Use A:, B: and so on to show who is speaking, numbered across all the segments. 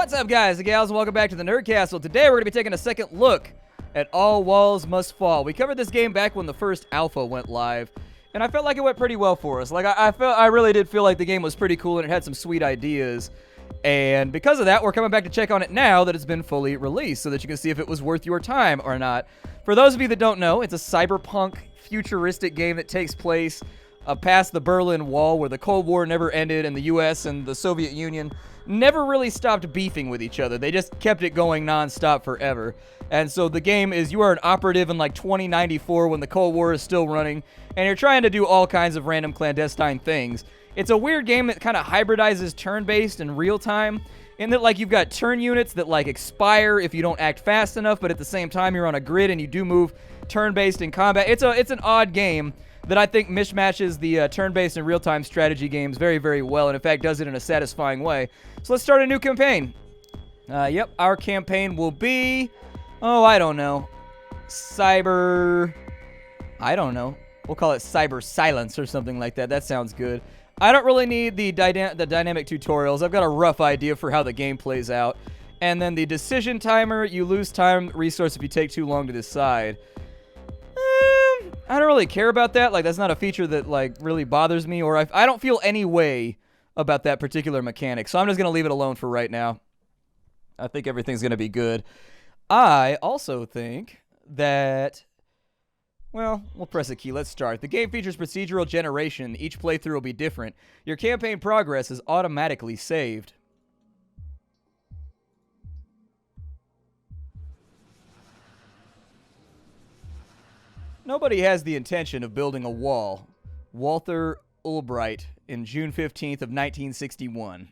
A: What's up, guys and gals, and welcome back to the Nerd Castle. Today we're going to be taking a second look at All Walls Must Fall. We covered this game back when the first alpha went live, and I felt like it went pretty well for us. Like, I really did feel like the game was pretty cool, and it had some sweet ideas. And because of that, we're coming back to check on it now that it's been fully released, so that you can see if it was worth your time or not. For those of you that don't know, it's a cyberpunk, futuristic game that takes place past the Berlin Wall, where the Cold War never ended, and the U.S. and the Soviet Union never really stopped beefing with each other. They just kept it going non-stop forever. And so the game is, you are an operative in like 2094 when the Cold War is still running, and you're trying to do all kinds of random clandestine things. It's a weird game that kind of hybridizes turn-based and real-time, in that like you've got turn units that like expire if you don't act fast enough, but at the same time you're on a grid and you do move turn-based in combat. It's an odd game that I think mishmatches the turn-based and real-time strategy games very, very well, and in fact does it in a satisfying way. So let's start a new campaign. Yep, our campaign will be, I don't know, I don't know. We'll call it Cyber Silence or something like that. That sounds good. I don't really need the dynamic tutorials. I've got a rough idea for how the game plays out. And then the decision timer, you lose time resource if you take too long to decide. I don't really care about that. Like, that's not a feature that, like, really bothers me, or I don't feel any way about that particular mechanic. So I'm just going to leave it alone for right now. I think everything's going to be good. I also think that, well, we'll press a key. Let's start. The game features procedural generation. Each playthrough will be different. Your campaign progress is automatically saved. Nobody has the intention of building a wall. Walter Ulbright in June 15th of 1961.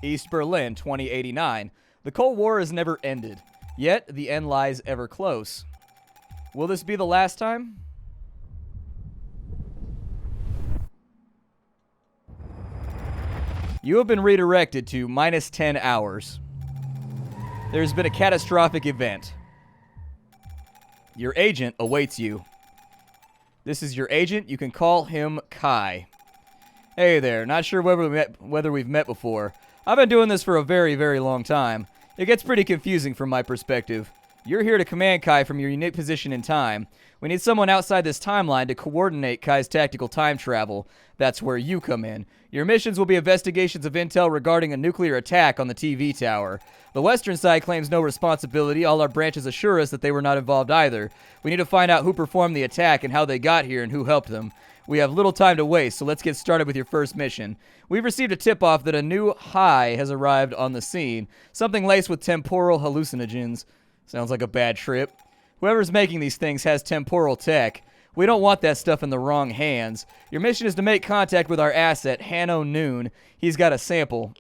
A: East Berlin, 2089. The Cold War has never ended, yet the end lies ever close. Will this be the last time? You have been redirected to minus 10 hours. There's been a catastrophic event. Your agent awaits you. This is your agent. You can call him Kai. Hey there. Not sure whether we've met before. I've been doing this for a very, very long time. It gets pretty confusing from my perspective. You're here to command Kai from your unique position in time. We need someone outside this timeline to coordinate Kai's tactical time travel. That's where you come in. Your missions will be investigations of intel regarding a nuclear attack on the TV tower. The Western side claims no responsibility. All our branches assure us that they were not involved either. We need to find out who performed the attack and how they got here and who helped them. We have little time to waste, so let's get started with your first mission. We've received a tip-off that a new high has arrived on the scene. Something laced with temporal hallucinogens. Sounds like a bad trip. Whoever's making these things has temporal tech. We don't want that stuff in the wrong hands. Your mission is to make contact with our asset, Hanno Noon. He's got a sample.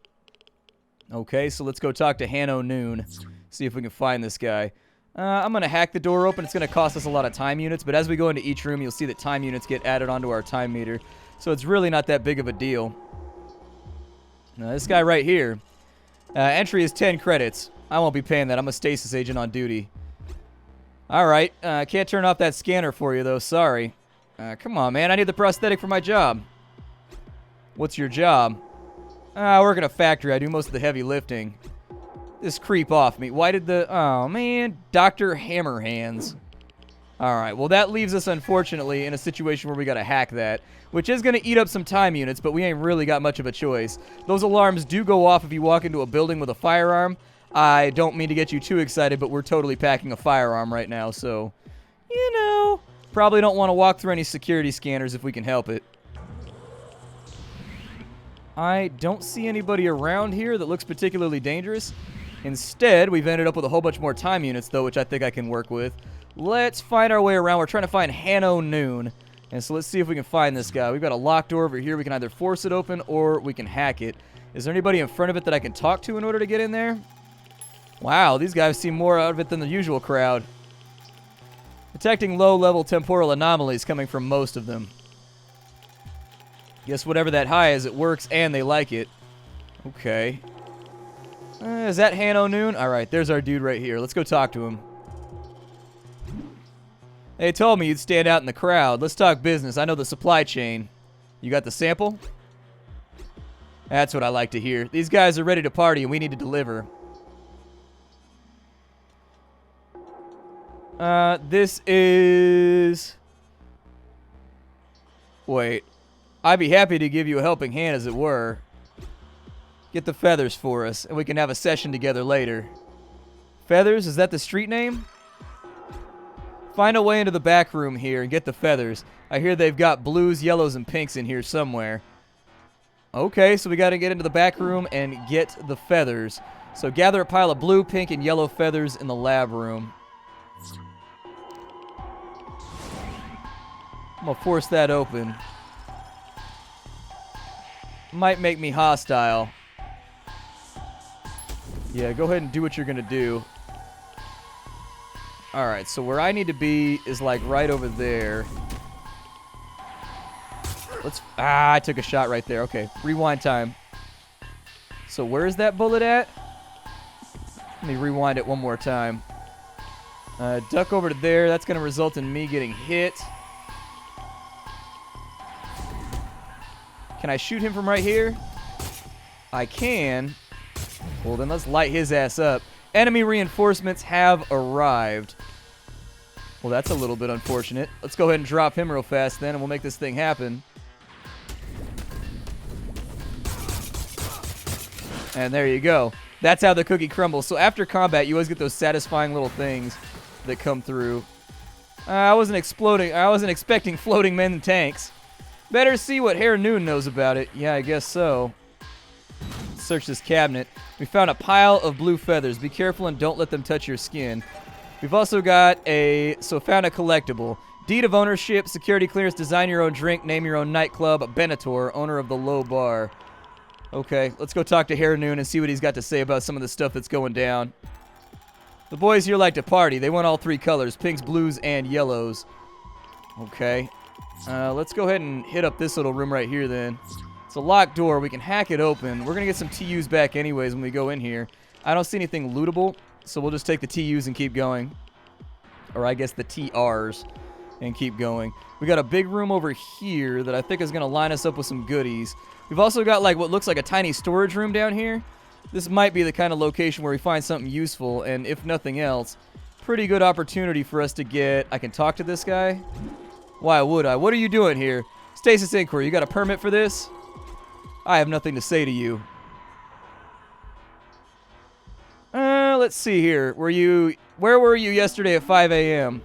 A: Okay, so let's go talk to Hanno Noon. See if we can find this guy. I'm going to hack the door open. It's going to cost us a lot of time units, but as we go into each room, you'll see that time units get added onto our time meter. So it's really not that big of a deal. Now, this guy right here. Entry is 10 credits. I won't be paying that. I'm a stasis agent on duty. Alright, can't turn off that scanner for you, though. Sorry. Come on, man. I need the prosthetic for my job. What's your job? I work in a factory. I do most of the heavy lifting. This creep off me. Why did the... Oh, man. Dr. Hammerhands. Alright, well, that leaves us, unfortunately, in a situation where we gotta hack that, which is gonna eat up some time units, but we ain't really got much of a choice. Those alarms do go off if you walk into a building with a firearm. I don't mean to get you too excited, but we're totally packing a firearm right now, so, you know, probably don't want to walk through any security scanners if we can help it. I don't see anybody around here that looks particularly dangerous. Instead, we've ended up with a whole bunch more time units, though, which I think I can work with. Let's find our way around. We're trying to find Hanno Noon, and so let's see if we can find this guy. We've got a locked door over here. We can either force it open or we can hack it. Is there anybody in front of it that I can talk to in order to get in there? Wow, these guys seem more out of it than the usual crowd. Detecting low-level temporal anomalies coming from most of them. Guess whatever that high is, it works and they like it. Okay. Is that Hanno Noon? Alright, there's our dude right here. Let's go talk to him. They told me you'd stand out in the crowd. Let's talk business. I know the supply chain. You got the sample? That's what I like to hear. These guys are ready to party, and we need to deliver. This is... Wait. I'd be happy to give you a helping hand, as it were. Get the feathers for us, and we can have a session together later. Feathers? Is that the street name? Find a way into the back room here and get the feathers. I hear they've got blues, yellows, and pinks in here somewhere. Okay, so we got to get into the back room and get the feathers. So gather a pile of blue, pink, and yellow feathers in the lab room. I'm going to force that open. Might make me hostile. Yeah, go ahead and do what you're going to do. Alright, so where I need to be is like right over there. I took a shot right there. Okay, rewind time. So where is that bullet at? Let me rewind it one more time. Duck over to there. That's going to result in me getting hit. Can I shoot him from right here? I can. Well, then let's light his ass up. Enemy reinforcements have arrived. Well, that's a little bit unfortunate. Let's go ahead and drop him real fast then, and we'll make this thing happen. And there you go. That's how the cookie crumbles. So after combat, you always get those satisfying little things that come through. I wasn't expecting floating men in tanks. Better see what Herr Noon knows about it. Yeah, I guess so. Search this cabinet. We found a pile of blue feathers. Be careful and don't let them touch your skin. We've also got found a collectible. Deed of ownership, security clearance, design your own drink, name your own nightclub, Benator, owner of the low bar. Okay, let's go talk to Herr Noon and see what he's got to say about some of the stuff that's going down. The boys here like to party. They want all three colors, pinks, blues, and yellows. Okay. Let's go ahead and hit up this little room right here then. It's a locked door. We can hack it open. We're going to get some TUs back anyways when we go in here. I don't see anything lootable, so we'll just take the TUs and keep going. Or I guess the TRs and keep going. We got a big room over here that I think is going to line us up with some goodies. We've also got like what looks like a tiny storage room down here. This might be the kind of location where we find something useful, and if nothing else, pretty good opportunity for us to get... I can talk to this guy? Why would I? What are you doing here? Stasis Inquiry, you got a permit for this? I have nothing to say to you. Let's see here. Where were you yesterday at 5 a.m.?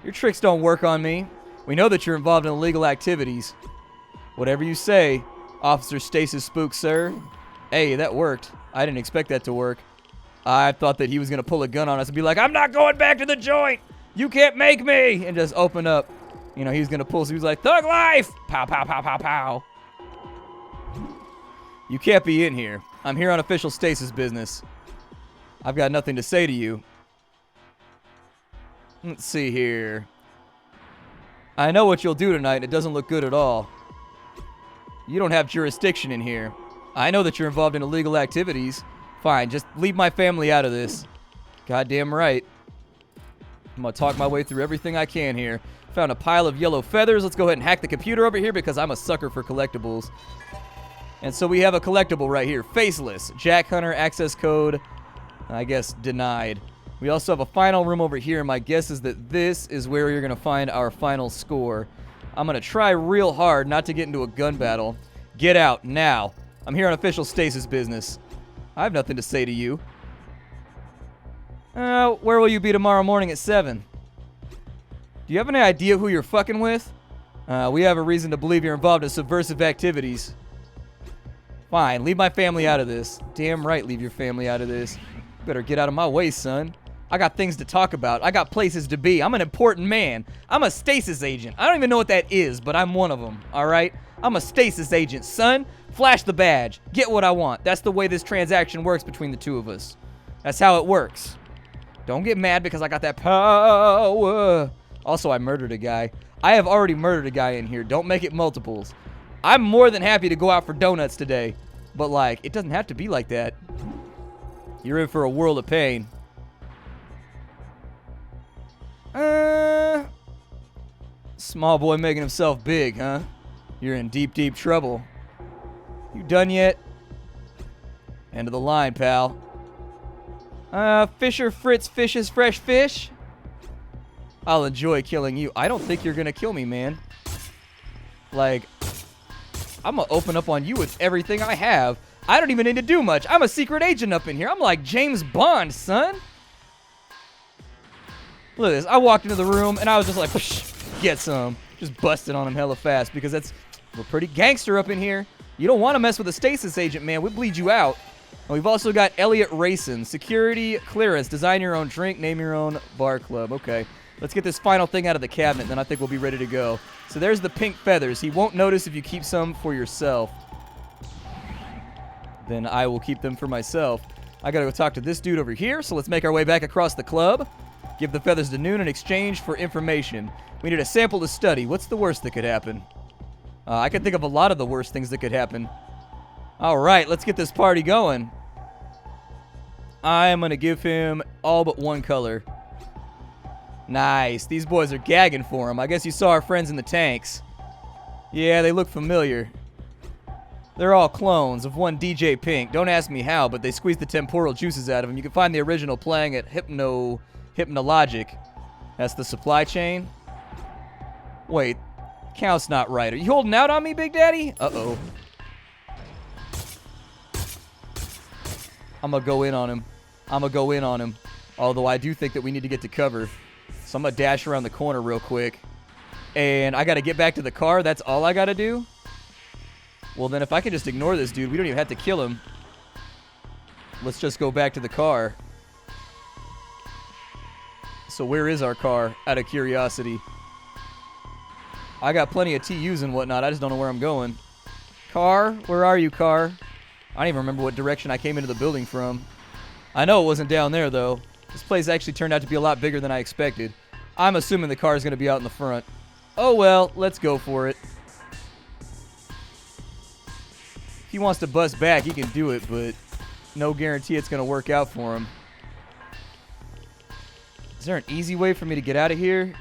A: Your tricks don't work on me. We know that you're involved in illegal activities. Whatever you say, Officer Stasis Spook, sir. Hey, that worked. I didn't expect that to work. I thought that he was going to pull a gun on us and be like, I'm not going back to the joint! You can't make me! And just open up. You know, he's going to pull, so he was like, Thug Life! Pow, pow, pow, pow, pow. You can't be in here. I'm here on official stasis business. I've got nothing to say to you. Let's see here. I know what you'll do tonight, and it doesn't look good at all. You don't have jurisdiction in here. I know that you're involved in illegal activities. Fine, just leave my family out of this. Goddamn right. I'm going to talk my way through everything I can here. Found a pile of yellow feathers. Let's go ahead and hack the computer over here because I'm a sucker for collectibles. And so we have a collectible right here. Faceless. Jack Hunter access code, I guess, denied. We also have a final room over here. My guess is that this is where you're going to find our final score. I'm going to try real hard not to get into a gun battle. Get out now. I'm here on official stasis business. I have nothing to say to you. Where will you be tomorrow morning at 7? Do you have any idea who you're fucking with? We have a reason to believe you're involved in subversive activities. Fine, leave my family out of this. Damn right, leave your family out of this. Better get out of my way, son. I got things to talk about. I got places to be. I'm an important man. I'm a stasis agent. I don't even know what that is, but I'm one of them, all right? I'm a stasis agent, son. Flash the badge. Get what I want. That's the way this transaction works between the two of us. That's how it works. Don't get mad because I got that power. Also, I murdered a guy. I have already murdered a guy in here. Don't make it multiples. I'm more than happy to go out for donuts today. But, like, it doesn't have to be like that. You're in for a world of pain. Small boy making himself big, huh? You're in deep, deep trouble. You done yet? End of the line, pal. Fisher Fritz fishes fresh fish. I'll enjoy killing you. I don't think you're gonna kill me, man. Like, I'm gonna open up on you with everything I have. I don't even need to do much. I'm a secret agent up in here. I'm like James Bond, son. Look at this. I walked into the room and I was just like, get some. Just busted on him hella fast because we're pretty gangster up in here. You don't want to mess with a stasis agent, man. We'll bleed you out. And we've also got Elliot Racing. Security clearance. Design your own drink. Name your own bar club. Okay. Let's get this final thing out of the cabinet, then I think we'll be ready to go. So there's the pink feathers. He won't notice if you keep some for yourself. Then I will keep them for myself. I gotta go talk to this dude over here, so let's make our way back across the club. Give the feathers to Noon in exchange for information. We need a sample to study. What's the worst that could happen? I can think of a lot of the worst things that could happen. All right, let's get this party going. I'm gonna give him all but one color. Nice. These boys are gagging for him. I guess you saw our friends in the tanks. Yeah, they look familiar. They're all clones of one DJ Pink. Don't ask me how, but they squeezed the temporal juices out of him. You can find the original playing at Hypnologic. That's the supply chain. Wait, count's not right. Are you holding out on me, Big Daddy? Uh-oh. I'm gonna go in on him. Although I do think that we need to get to cover. So I'm going to dash around the corner real quick. And I got to get back to the car. That's all I got to do? Well, then if I can just ignore this dude, we don't even have to kill him. Let's just go back to the car. So where is our car, out of curiosity? I got plenty of TUs and whatnot. I just don't know where I'm going. Car? Where are you, car? I don't even remember what direction I came into the building from. I know it wasn't down there, though. This place actually turned out to be a lot bigger than I expected. I'm assuming the car is going to be out in the front. Oh, well, let's go for it. If he wants to bust back, he can do it, but no guarantee it's going to work out for him. Is there an easy way for me to get out of here?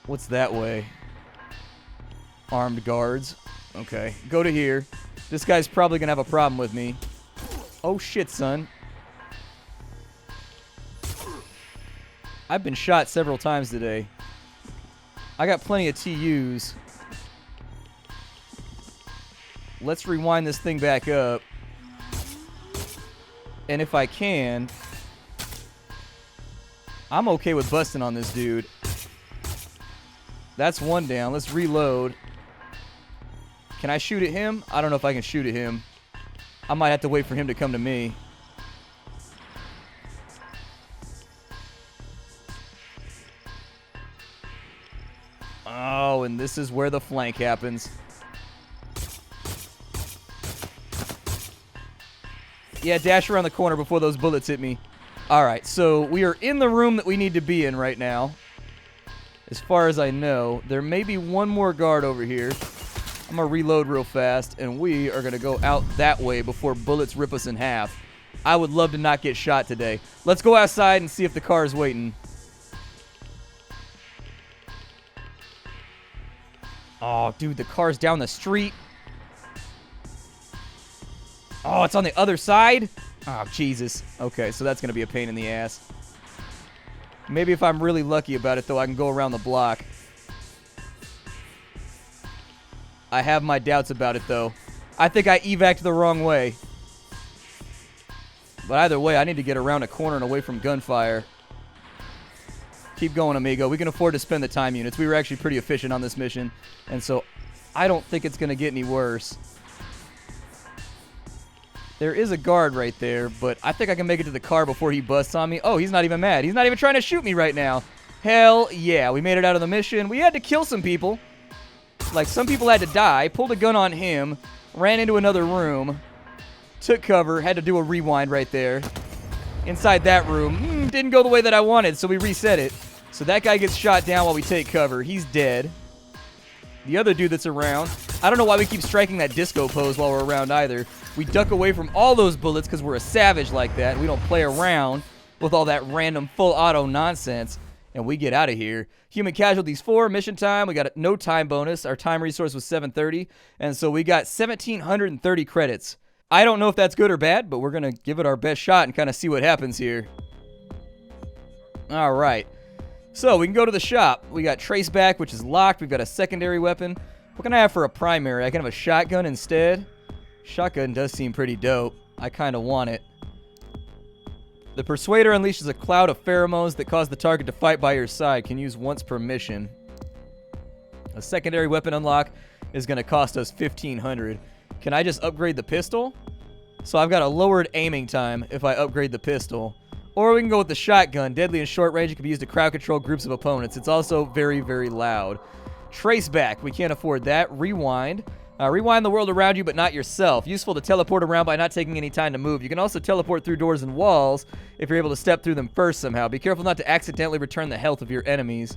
A: What's that way? Armed guards. Okay, go to here. This guy's probably going to have a problem with me. Oh, shit, son. I've been shot several times today. I got plenty of TUs. Let's rewind this thing back up. And if I can, I'm okay with busting on this dude. That's one down. Let's reload. Can I shoot at him? I don't know if I can shoot at him. I might have to wait for him to come to me. Oh, and this is where the flank happens. Yeah, dash around the corner before those bullets hit me. Alright, so we are in the room that we need to be in right now. As far as I know, there may be one more guard over here. I'm going to reload real fast, and we are going to go out that way before bullets rip us in half. I would love to not get shot today. Let's go outside and see if the car is waiting. Oh, dude, the car's down the street. Oh, it's on the other side? Oh, Jesus. Okay, so that's going to be a pain in the ass. Maybe if I'm really lucky about it, though, I can go around the block. I have my doubts about it, though. I think I evac'd the wrong way. But either way, I need to get around a corner and away from gunfire. Keep going, amigo. We can afford to spend the time units. We were actually pretty efficient on this mission. And so I don't think it's going to get any worse. There is a guard right there, but I think I can make it to the car before he busts on me. Oh, he's not even mad. He's not even trying to shoot me right now. Hell yeah. We made it out of the mission. We had to kill some people. Like, some people had to die. Pulled a gun on him. Ran into another room. Took cover. Had to do a rewind right there. Inside that room. Didn't go the way that I wanted, so we reset it. So that guy gets shot down while we take cover. He's dead. The other dude that's around, I don't know why we keep striking that disco pose while we're around either. We duck away from all those bullets because we're a savage like that. We don't play around with all that random full auto nonsense. and we get out of here. Human casualties 4, mission time. We got no time bonus. Our time resource was 730, and so we got 1,730 credits. I don't know if that's good or bad, but we're going to give it our best shot and kind of see what happens here. All right. So we can go to the shop. We got Traceback, which is locked. We've got a secondary weapon. What can I have for a primary? I can have a shotgun instead. Shotgun does seem pretty dope. I kind of want it. The Persuader unleashes a cloud of pheromones that cause the target to fight by your side. Can use once per mission. A secondary weapon unlock is going to cost us 1,500. Can I just upgrade the pistol? So I've got a lowered aiming time if I upgrade the pistol. Or we can go with the shotgun. Deadly and short range. It can be used to crowd control groups of opponents. It's also very, very loud. Traceback. We can't afford that. Rewind. Rewind the world around you, but not yourself. Useful to teleport around by not taking any time to move. You can also teleport through doors and walls if you're able to step through them first somehow. Be careful not to accidentally return the health of your enemies.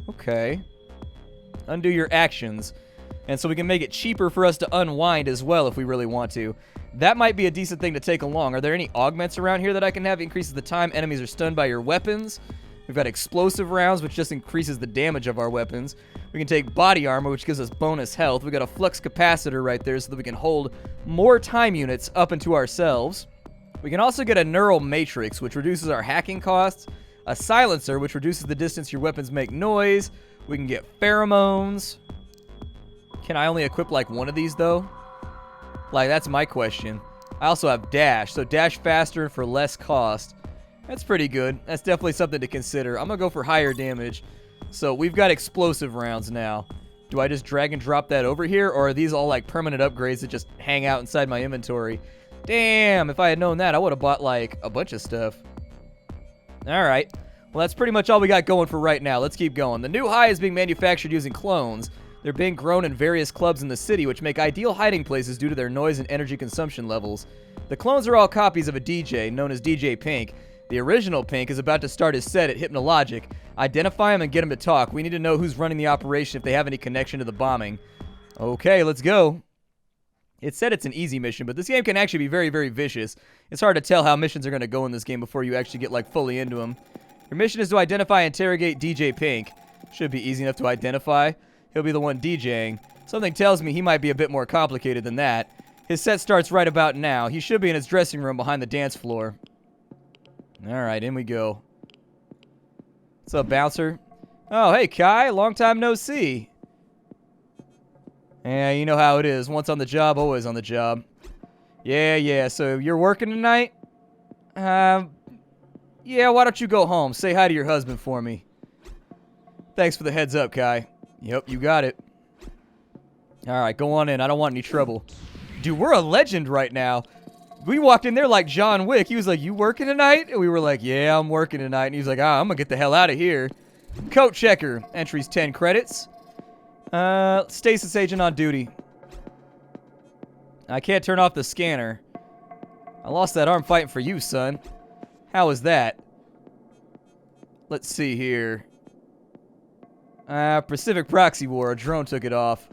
A: Okay. Undo your actions. And so we can make it cheaper for us to unwind as well if we really want to. That might be a decent thing to take along. Are there any augments around here that I can have? Increases the time enemies are stunned by your weapons. We've got explosive rounds, which just increases the damage of our weapons. We can take body armor, which gives us bonus health. We've got a flux capacitor right there so that we can hold more time units up into ourselves. We can also get a neural matrix, which reduces our hacking costs. A silencer, which reduces the distance your weapons make noise. We can get pheromones. Can I only equip like one of these though? Like, that's my question. I also have dash, so dash faster for less cost. That's pretty good. That's definitely something to consider. I'm gonna go for higher damage. So we've got explosive rounds now. Do I just drag and drop that over here, or are these all like permanent upgrades that just hang out inside my inventory? Damn, if I had known that, I would have bought like a bunch of stuff. All right. Well, that's pretty much all we got going for right now. Let's keep going. The new high is being manufactured using clones. They're being grown in various clubs in the city, which make ideal hiding places due to their noise and energy consumption levels. The clones are all copies of a DJ, known as DJ Pink. The original Pink is about to start his set at Hypnologic. Identify him and get him to talk. We need to know who's running the operation if they have any connection to the bombing. Okay, let's go. It said it's an easy mission, but this game can actually be very, very vicious. It's hard to tell how missions are going to go in this game before you actually get like fully into them. Your mission is to identify and interrogate DJ Pink. Should be easy enough to identify. He'll be the one DJing. Something tells me he might be a bit more complicated than that. His set starts right about now. He should be in his dressing room behind the dance floor. Alright, in we go. What's up, bouncer? Oh, hey, Kai. Long time no see. Yeah, you know how it is. Once on the job, always on the job. Yeah. So you're working tonight? Yeah, why don't you go home? Say hi to your husband for me. Thanks for the heads up, Kai. Yep, you got it. Alright, go on in. I don't want any trouble. Dude, we're a legend right now. We walked in there like John Wick. He was like, you working tonight? And we were like, yeah, I'm working tonight. And he was like, I'm gonna get the hell out of here. Coat checker. Entries 10 credits. Stasis agent on duty. I can't turn off the scanner. I lost that arm fighting for you, son. How was that? Let's see here. Pacific Proxy War. A drone took it off.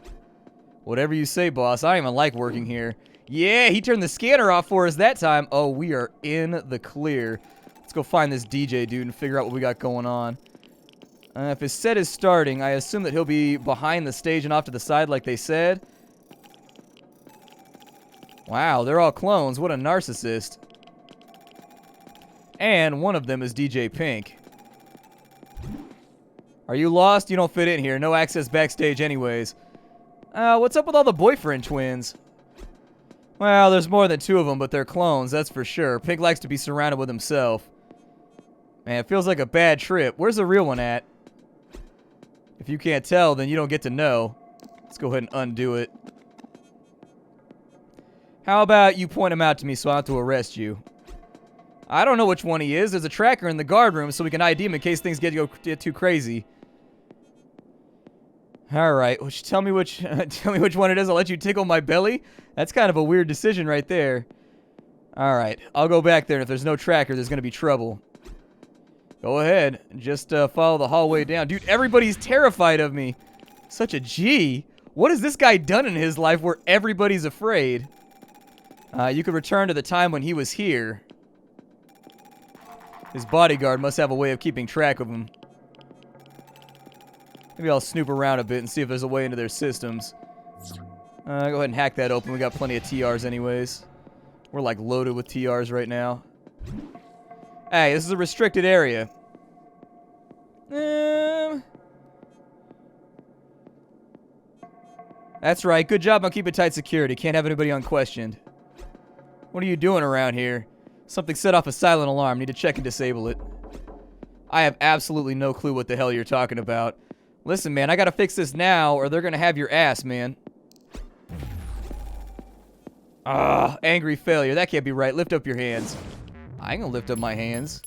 A: Whatever you say, boss. I don't even like working here. Yeah, he turned the scanner off for us that time. Oh, we are in the clear. Let's go find this DJ dude and figure out what we got going on. If his set is starting, I assume that he'll be behind the stage and off to the side like they said. Wow, they're all clones. What a narcissist. And one of them is DJ Pink. Are you lost? You don't fit in here. No access backstage anyways. What's up with all the boyfriend twins? Well, there's more than 2 of them, but they're clones, that's for sure. Pink likes to be surrounded with himself. Man, it feels like a bad trip. Where's the real one at? If you can't tell, then you don't get to know. Let's go ahead and undo it. How about you point him out to me so I have to arrest you? I don't know which one he is. There's a tracker in the guard room so we can ID him in case things get too crazy. All right, well, tell me which one it is. I'll let you tickle my belly. That's kind of a weird decision right there. All right, I'll go back there, and if there's no tracker, there's going to be trouble. Go ahead. Just follow the hallway down. Dude, everybody's terrified of me. Such a G. What has this guy done in his life where everybody's afraid? You could return to the time when he was here. His bodyguard must have a way of keeping track of him. Maybe I'll snoop around a bit and see if there's a way into their systems. Go ahead and hack that open. We got plenty of TRs anyways. We're like loaded with TRs right now. Hey, this is a restricted area. That's right. Good job on keeping tight security. Can't have anybody unquestioned. What are you doing around here? Something set off a silent alarm. Need to check and disable it. I have absolutely no clue what the hell you're talking about. Listen, man, I gotta fix this now or they're gonna have your ass, man. Ah, angry failure. That can't be right. Lift up your hands. I ain't gonna lift up my hands.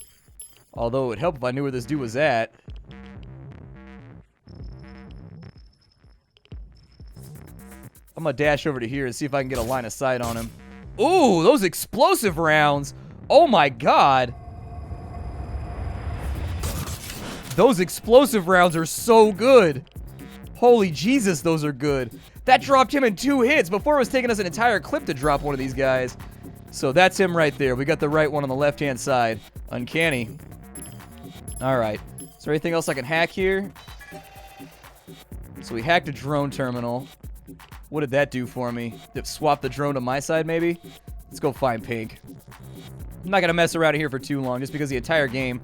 A: Although it would help if I knew where this dude was at. I'm gonna dash over to here and see if I can get a line of sight on him. Ooh, those explosive rounds. Oh my god. Those explosive rounds are so good. Holy Jesus, those are good. That dropped him in 2 hits. Before it was taking us an entire clip to drop one of these guys. So that's him right there. We got the right one on the left-hand side. Uncanny. Alright. Is there anything else I can hack here? So we hacked a drone terminal. What did that do for me? Did it swap the drone to my side, maybe? Let's go find Pink. I'm not going to mess around here for too long, just because the entire game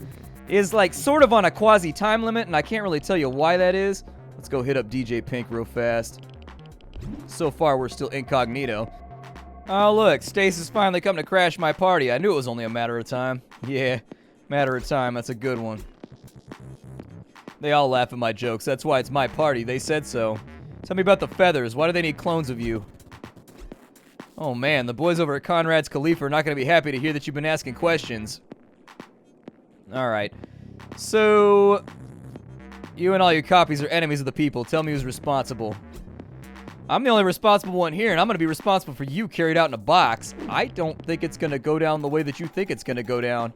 A: is, like, sort of on a quasi-time limit, and I can't really tell you why that is. Let's go hit up DJ Pink real fast. So far, we're still incognito. Oh, look, Stasis finally come to crash my party. I knew it was only a matter of time. Yeah, matter of time. That's a good one. They all laugh at my jokes. That's why it's my party. They said so. Tell me about the feathers. Why do they need clones of you? Oh, man, the boys over at Conrad's Khalifa are not going to be happy to hear that you've been asking questions. Alright. So, you and all your copies are enemies of the people. Tell me who's responsible. I'm the only responsible one here, and I'm going to be responsible for you carried out in a box. I don't think it's going to go down the way that you think it's going to go down.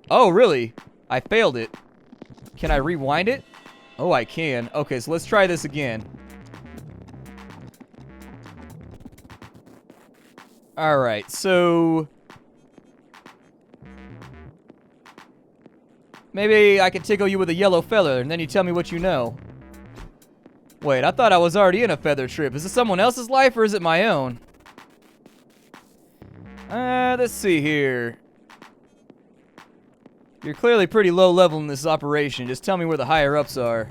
A: Oh, really? I failed it. Can I rewind it? Oh, I can. Okay, so let's try this again. Alright, so maybe I can tickle you with a yellow feather, and then you tell me what you know. Wait, I thought I was already in a feather trip. Is this someone else's life, or is it my own? Let's see here. You're clearly pretty low level in this operation. Just tell me where the higher-ups are.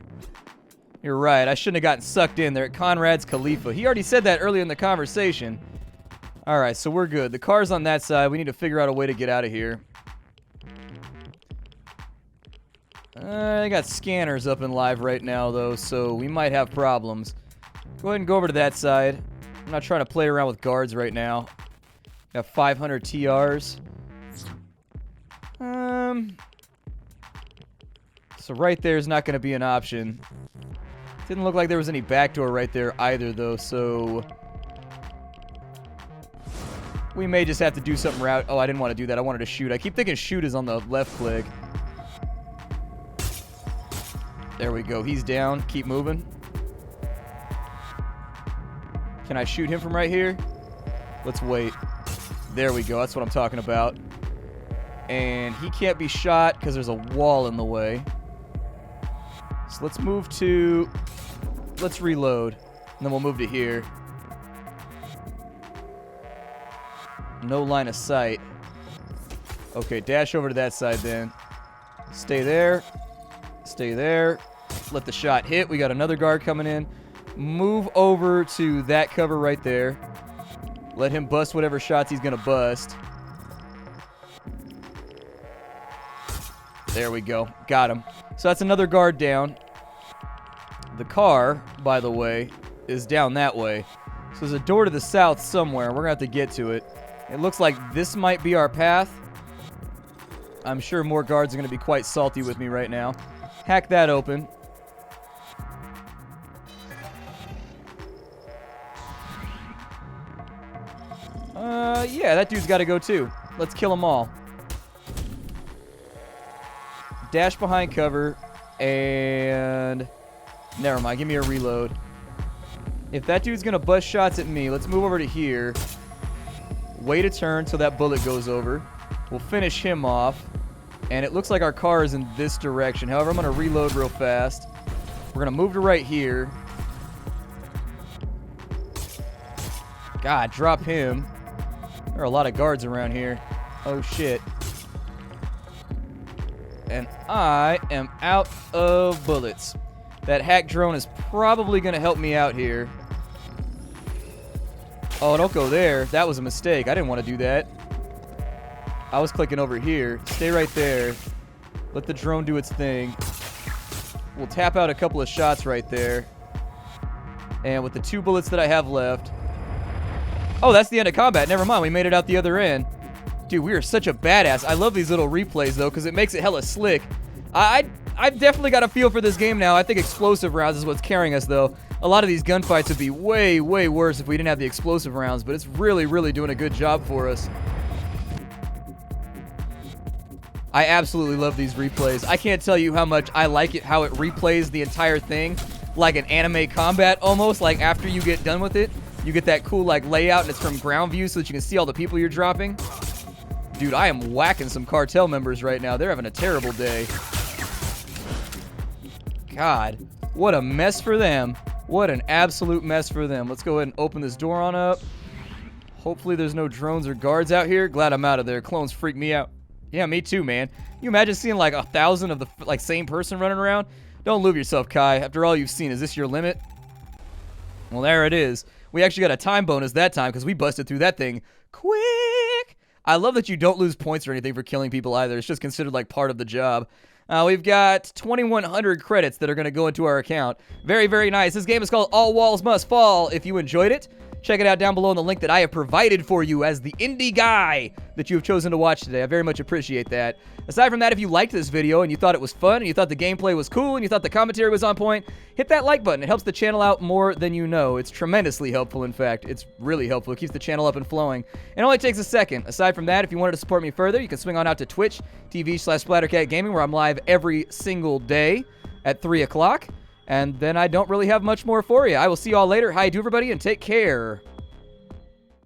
A: You're right, I shouldn't have gotten sucked in there at Conrad's Khalifa. He already said that earlier in the conversation. Alright, so we're good. The car's on that side. We need to figure out a way to get out of here. I got scanners up and live right now, though, so we might have problems. Go ahead and go over to that side. I'm not trying to play around with guards right now. Got 500 TRs. So right there is not going to be an option. Didn't look like there was any backdoor right there either, though, so we may just have to do something route. Oh, I didn't want to do that. I wanted to shoot. I keep thinking shoot is on the left click. There we go. He's down. Keep moving. Can I shoot him from right here? Let's wait. There we go. That's what I'm talking about. And he can't be shot because there's a wall in the way. So let's move to... Let's reload. And then we'll move to here. No line of sight. Okay, dash over to that side then. Stay there. Stay there. Let the shot hit. We got another guard coming in. Move over to that cover right there. Let him bust whatever shots he's going to bust. There we go. Got him. So that's another guard down. The car, by the way, is down that way. So there's a door to the south somewhere. We're going to have to get to it. It looks like this might be our path. I'm sure more guards are going to be quite salty with me right now. Hack that open. Yeah, that dude's got to go too. Let's kill them all. Dash behind cover, and never mind, give me a reload. If that dude's gonna bust shots at me, let's move over to here. Wait a turn till that bullet goes over. We'll finish him off, and it looks like our car is in this direction. However, I'm gonna reload real fast. We're going to move to right here. God, drop him. There are a lot of guards around here. Oh, shit. And I am out of bullets. That hack drone is probably going to help me out here. Oh, don't go there. That was a mistake. I didn't want to do that. I was clicking over here. Stay right there. Let the drone do its thing. We'll tap out a couple of shots right there. And with the 2 bullets that I have left... Oh, that's the end of combat. Never mind. We made it out the other end. Dude, we are such a badass. I love these little replays, though, because it makes it hella slick. I've definitely got a feel for this game now. I think explosive rounds is what's carrying us, though. A lot of these gunfights would be way, way worse if we didn't have the explosive rounds, but it's really, really doing a good job for us. I absolutely love these replays. I can't tell you how much I like it, how it replays the entire thing like an anime combat almost. Like after you get done with it, you get that cool like layout and it's from ground view so that you can see all the people you're dropping. Dude, I am whacking some cartel members right now. They're having a terrible day. God, what a mess for them. What an absolute mess for them. Let's go ahead and open this door on up. Hopefully there's no drones or guards out here. Glad I'm out of there. Clones freak me out. Yeah, me too, man. You imagine seeing like 1,000 of the like same person running around? Don't lose yourself, Kai. After all you've seen, is this your limit? Well, there it is. We actually got a time bonus that time because we busted through that thing quick. I love that you don't lose points or anything for killing people either. It's just considered like part of the job. We've got 2,100 credits that are going to go into our account. Very, very nice. This game is called All Walls Must Fall. If you enjoyed it, check it out down below in the link that I have provided for you as the indie guy that you have chosen to watch today. I very much appreciate that. Aside from that, if you liked this video and you thought it was fun and you thought the gameplay was cool and you thought the commentary was on point, hit that like button. It helps the channel out more than you know. It's tremendously helpful, in fact. It's really helpful. It keeps the channel up and flowing. It only takes a second. Aside from that, if you wanted to support me further, you can swing on out to Twitch TV/SplatterCatGaming, where I'm live every single day at 3 o'clock. And then I don't really have much more for you. I will see you all later. Hi to everybody and take care.